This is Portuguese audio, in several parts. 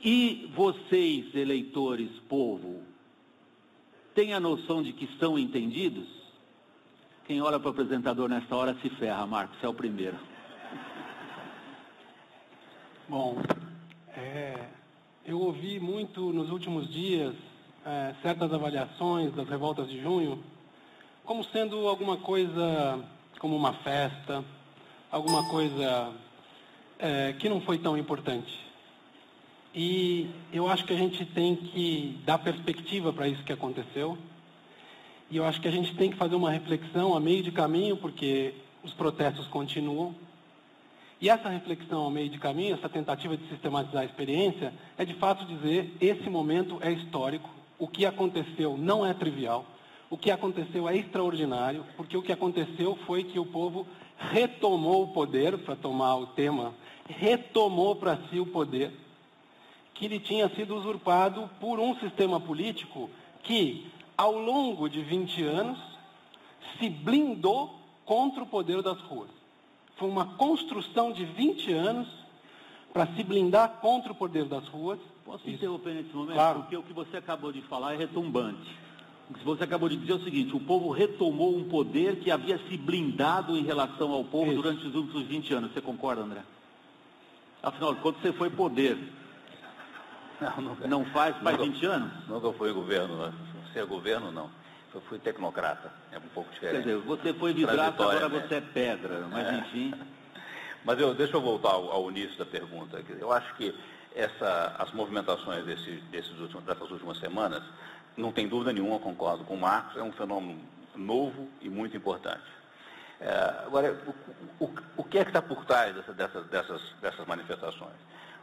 E vocês, eleitores, povo, têm a noção de que estão entendidos? Quem olha para o apresentador nessa hora se ferra, Marcos, você é o primeiro. Bom, eu ouvi muito nos últimos dias certas avaliações das revoltas de junho como sendo alguma coisa como uma festa, alguma coisa que não foi tão importante. E eu acho que a gente tem que dar perspectiva para isso que aconteceu. E eu acho que a gente tem que fazer uma reflexão a meio de caminho, porque os protestos continuam. E essa reflexão ao meio de caminho, essa tentativa de sistematizar a experiência, é de fato dizer: esse momento é histórico, o que aconteceu não é trivial, o que aconteceu é extraordinário, porque o que aconteceu foi que o povo retomou o poder, para tomar o tema, retomou para si o poder, que lhe tinha sido usurpado por um sistema político que, ao longo de 20 anos, se blindou contra o poder das ruas. Foi uma construção de 20 anos para se blindar contra o poder das ruas. Posso interromper nesse momento? Claro. Porque o que você acabou de falar é retumbante. Você acabou de dizer o seguinte: o povo retomou um poder que havia se blindado em relação ao povo durante os últimos 20 anos. Você concorda, André? Afinal de contas, você foi poder. Não faz 20 anos? Nunca fui governo, né? Ser governo, não. Eu fui tecnocrata, é um pouco diferente. Quer dizer, você foi vidraça, agora você é pedra, mas enfim. Mas deixa eu voltar ao início da pergunta. Eu acho que as movimentações dessas últimas semanas, não tem dúvida nenhuma, concordo com o Marcos, é um fenômeno novo e muito importante. Agora, o que é que está por trás dessas manifestações?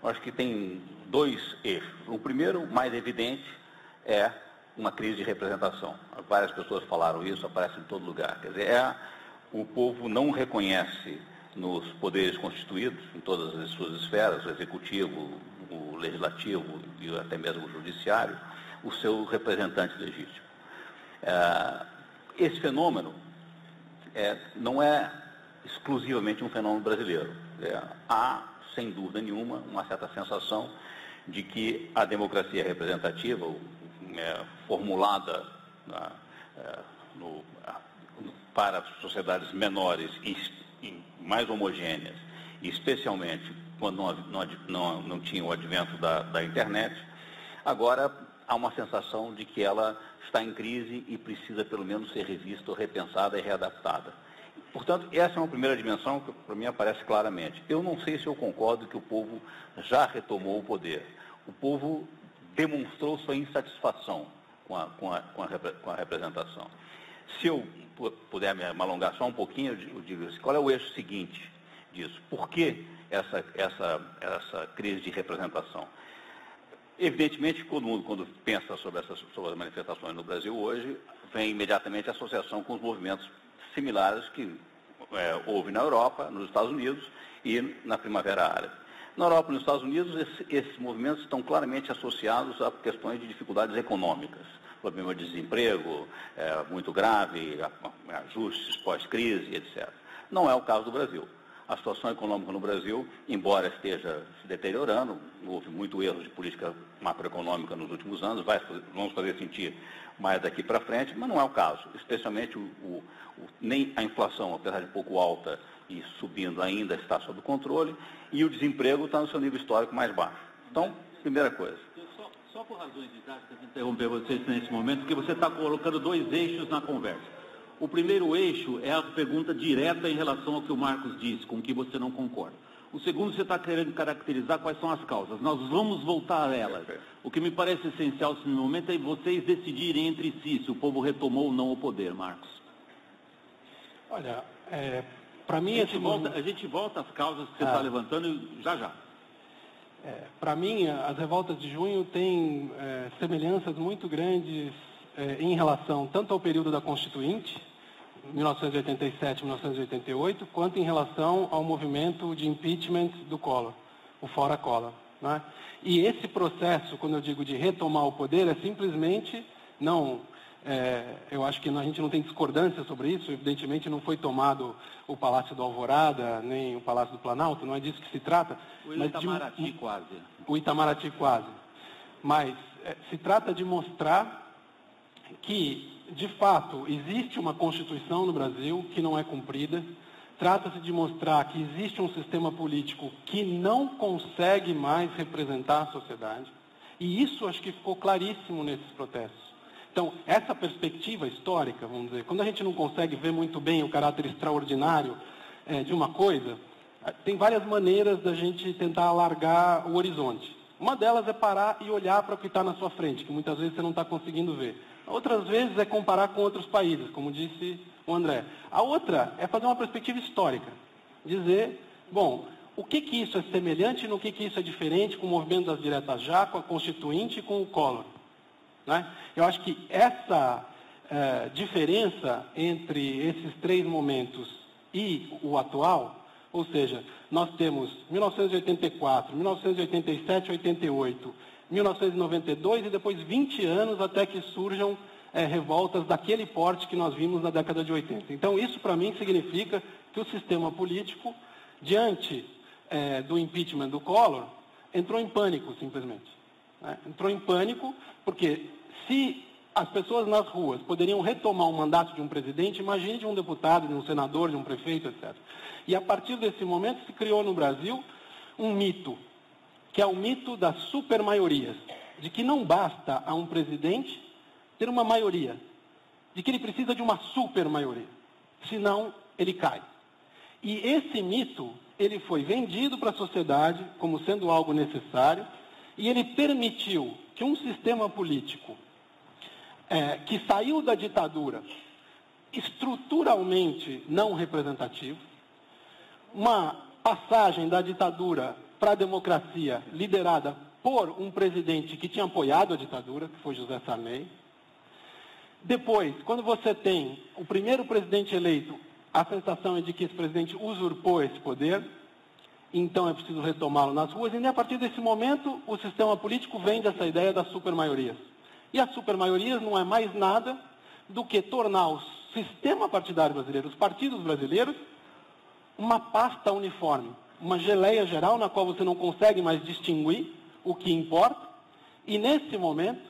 Eu acho que tem dois eixos. O primeiro, mais evidente, é uma crise de representação. Várias pessoas falaram isso, aparece em todo lugar. Quer dizer, o povo não reconhece nos poderes constituídos, em todas as suas esferas, o executivo, o legislativo e até mesmo o judiciário, o seu representante legítimo. Esse fenômeno não é exclusivamente um fenômeno brasileiro. Há, sem dúvida nenhuma, uma certa sensação de que a democracia representativa, formulada para sociedades menores e mais homogêneas, e especialmente quando não tinha o advento da internet, agora há uma sensação de que ela está em crise e precisa pelo menos ser revista, ou repensada e readaptada. Portanto, essa é uma primeira dimensão que para mim aparece claramente. Eu não sei se eu concordo que o povo já retomou o poder. O povo demonstrou sua insatisfação com a representação. Se eu puder me alongar só um pouquinho, eu digo assim: qual é o eixo seguinte disso? Por que essa crise de representação? Evidentemente, todo mundo, quando pensa sobre as manifestações no Brasil hoje, vem imediatamente a associação com os movimentos similares que houve na Europa, nos Estados Unidos e na Primavera Árabe. Na Europa e nos Estados Unidos, esses movimentos estão claramente associados a questões de dificuldades econômicas, problema de desemprego muito grave, ajustes pós-crise, etc. Não é o caso do Brasil. A situação econômica no Brasil, embora esteja se deteriorando, houve muito erro de política macroeconômica nos últimos anos, vamos fazer sentir mais daqui para frente, mas não é o caso. Especialmente nem a inflação, apesar de pouco alta e subindo, ainda está sob controle, e o desemprego está no seu nível histórico mais baixo. Então, primeira coisa. Só por razões didáticas, interromper vocês nesse momento, porque você está colocando dois eixos na conversa. O primeiro eixo é a pergunta direta em relação ao que o Marcos disse, com o que você não concorda. O segundo, você está querendo caracterizar quais são as causas. Nós vamos voltar a elas. O que me parece essencial nesse momento é vocês decidirem entre si se o povo retomou ou não o poder, Marcos. Olha, para mim... A gente volta às causas que você está levantando já. Para mim, as revoltas de junho têm semelhanças muito grandes em relação tanto ao período da Constituinte, 1987, 1988, quanto em relação ao movimento de impeachment do Collor, o Fora Collor, né? E esse processo, quando eu digo de retomar o poder, é simplesmente não Eu acho que a gente não tem discordância sobre isso. Evidentemente não foi tomado o Palácio do Alvorada, nem o Palácio do Planalto, não é disso que se trata. O Itamaraty quase. O Itamaraty quase. Mas se trata de mostrar que, de fato, existe uma Constituição no Brasil que não é cumprida. Trata-se de mostrar que existe um sistema político que não consegue mais representar a sociedade. E isso acho que ficou claríssimo nesses protestos. Então, essa perspectiva histórica, vamos dizer, quando a gente não consegue ver muito bem o caráter extraordinário de uma coisa, tem várias maneiras da gente tentar alargar o horizonte. Uma delas é parar e olhar para o que está na sua frente, que muitas vezes você não está conseguindo ver. Outras vezes é comparar com outros países, como disse o André. A outra é fazer uma perspectiva histórica. Dizer, bom, o que isso é semelhante e no que isso é diferente com o movimento das diretas já, com a Constituinte e com o Collor. Né? Eu acho que essa diferença entre esses três momentos e o atual, ou seja, nós temos 1984, 1987, 88, 1992 e depois 20 anos até que surjam revoltas daquele porte que nós vimos na década de 80. Então, isso para mim significa que o sistema político, diante do impeachment do Collor, entrou em pânico, simplesmente. Entrou em pânico porque se as pessoas nas ruas poderiam retomar o mandato de um presidente, imagine de um deputado, de um senador, de um prefeito, etc. E a partir desse momento se criou no Brasil um mito, que é o mito das supermaiorias, de que não basta a um presidente ter uma maioria, de que ele precisa de uma supermaioria, senão ele cai. E esse mito, ele foi vendido para a sociedade como sendo algo necessário, e ele permitiu que um sistema político que saiu da ditadura estruturalmente não representativo, uma passagem da ditadura para a democracia liderada por um presidente que tinha apoiado a ditadura, que foi José Sarney. Depois, quando você tem o primeiro presidente eleito, a sensação é de que esse presidente usurpou esse poder, então é preciso retomá-lo nas ruas, e a partir desse momento o sistema político vende essa ideia das supermaiorias. E as supermaiorias não é mais nada do que tornar o sistema partidário brasileiro, os partidos brasileiros, uma pasta uniforme, uma geleia geral na qual você não consegue mais distinguir o que importa, e nesse momento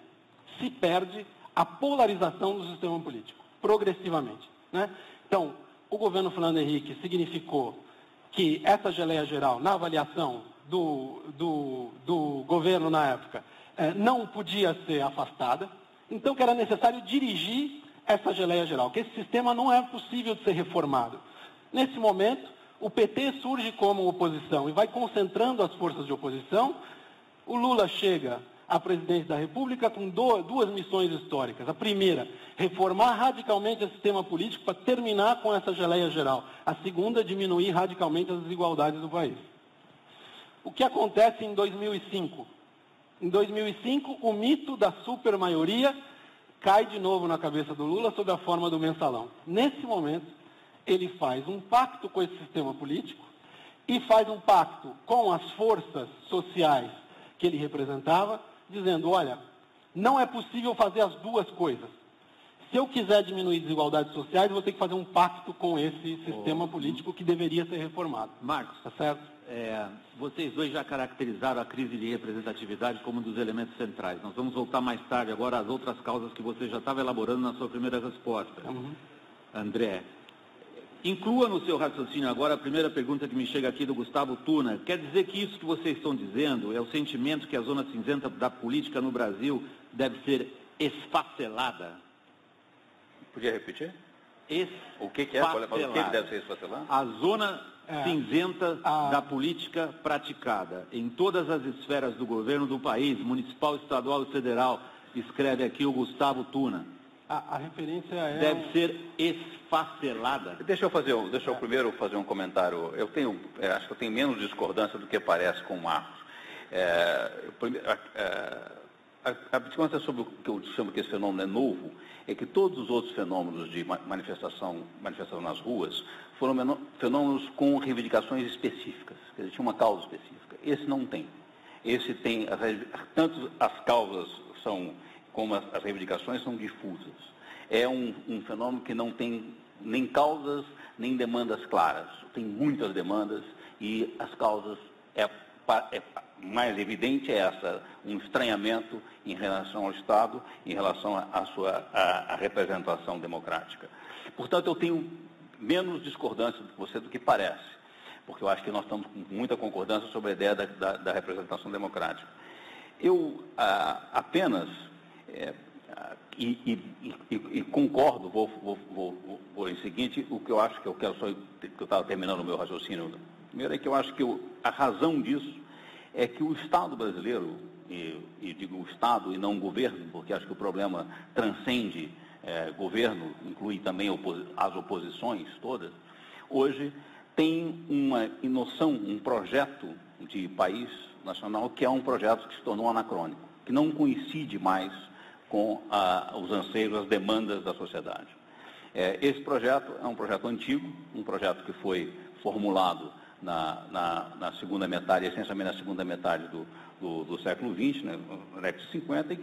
se perde a polarização do sistema político, progressivamente. Né? Então, o governo Fernando Henrique significou que essa geleia geral, na avaliação do governo na época, não podia ser afastada, então que era necessário dirigir essa geleia geral, que esse sistema não é possível de ser reformado. Nesse momento, o PT surge como oposição e vai concentrando as forças de oposição. O Lula chega à presidência da República com duas missões históricas. A primeira, reformar radicalmente o sistema político para terminar com essa geleia geral. A segunda, diminuir radicalmente as desigualdades do país. O que acontece em 2005? Em 2005, o mito da supermaioria cai de novo na cabeça do Lula sob a forma do mensalão. Nesse momento, ele faz um pacto com esse sistema político e faz um pacto com as forças sociais que ele representava, dizendo, olha, não é possível fazer as duas coisas. Se eu quiser diminuir desigualdades sociais, eu vou ter que fazer um pacto com esse sistema político que deveria ser reformado. Marcos, tá certo? Vocês dois já caracterizaram a crise de representatividade como um dos elementos centrais. Nós vamos voltar mais tarde agora às outras causas que você já estava elaborando na sua primeira resposta. André, inclua no seu raciocínio agora a primeira pergunta que me chega aqui do Gustavo Tuna. Quer dizer que isso que vocês estão dizendo é o sentimento que a zona cinzenta da política no Brasil deve ser esfacelada? Podia repetir? Esfacelada. O que é? O que deve ser esfacelado? A zona cinzenta da política praticada em todas as esferas do governo do país, municipal, estadual e federal, escreve aqui o Gustavo Tuna. A referência é... Deve ser esfacelada. Deixa eu primeiro fazer um comentário. Acho que eu tenho menos discordância do que parece com o Marcos. A discordância sobre o que eu chamo que esse fenômeno é novo, é que todos os outros fenômenos de manifestação nas ruas foram fenômenos com reivindicações específicas, quer dizer, tinha uma causa específica. Esse não tem. Esse tem, tanto as causas como as reivindicações são difusas. é um fenômeno que não tem nem causas, nem demandas claras. Tem muitas demandas e as causas, mais evidente é essa, um estranhamento em relação ao Estado, em relação à representação democrática. Portanto, eu tenho menos discordância com você do que parece, porque eu acho que nós estamos com muita concordância sobre a ideia da representação democrática. Eu apenas, concordo, vou em seguinte, o que eu acho que eu estava terminando o meu raciocínio. Primeiro é que eu acho que a razão disso é que o Estado brasileiro, e digo o Estado e não o governo, porque acho que o problema transcende governo, inclui também as oposições todas, hoje tem uma noção, um projeto de país nacional que é um projeto que se tornou anacrônico, que não coincide mais com os anseios, as demandas da sociedade. Esse projeto é um projeto antigo, um projeto que foi formulado na segunda metade, essencialmente na segunda metade do século XX, né, na década de 50, e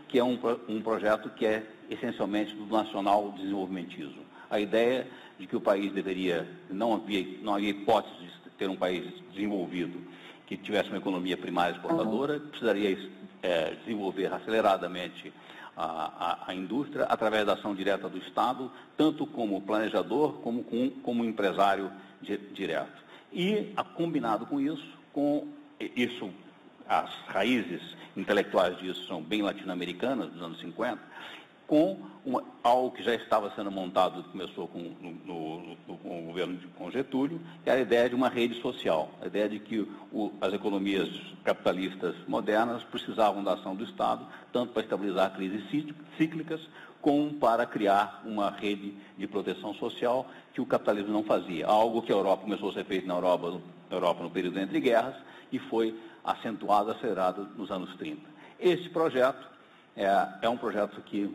que é um projeto que é essencialmente do nacional desenvolvimentismo. A ideia de que o país deveria, não havia hipótese de ter um país desenvolvido que tivesse uma economia primária exportadora, precisaria desenvolver aceleradamente a indústria através da ação direta do Estado, tanto como planejador como empresário direto. E, combinado com isso, as raízes intelectuais disso são bem latino-americanas, dos anos 50, com algo que já estava sendo montado, começou com o governo com Getúlio, que era a ideia de uma rede social, a ideia de que as economias capitalistas modernas precisavam da ação do Estado, tanto para estabilizar crises cíclicas, como para criar uma rede de proteção social que o capitalismo não fazia. Algo que a Europa começou a ser feito na Europa no período entre guerras e foi acentuado, acelerado nos anos 30. Esse projeto é um projeto que,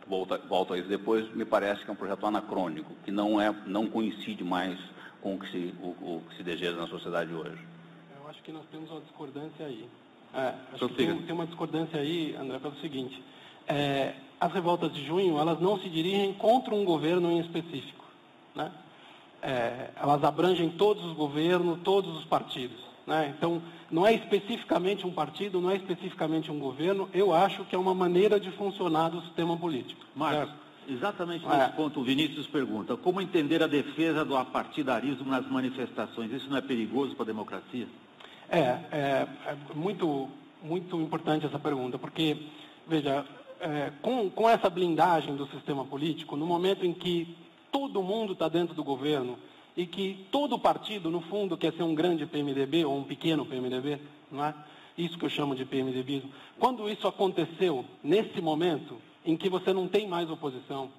volto a isso depois, me parece que é um projeto anacrônico, que não coincide mais com o que se deseja na sociedade hoje. Eu acho que nós temos uma discordância aí. Acho que tem uma discordância aí, André, pelo seguinte. As revoltas de junho, elas não se dirigem contra um governo em específico, né? Elas abrangem todos os governos, todos os partidos, né? Então, não é especificamente um partido, não é especificamente um governo, eu acho que é uma maneira de funcionar do sistema político. Marcos, exatamente nesse ponto o Vinícius pergunta, como entender a defesa do apartidarismo nas manifestações? Isso não é perigoso para a democracia? É muito, muito importante essa pergunta, porque, veja, com essa blindagem do sistema político, no momento em que todo mundo está dentro do governo e que todo partido, no fundo, quer ser um grande PMDB ou um pequeno PMDB, não é? Isso que eu chamo de PMDBismo. Quando isso aconteceu, nesse momento em que você não tem mais oposição,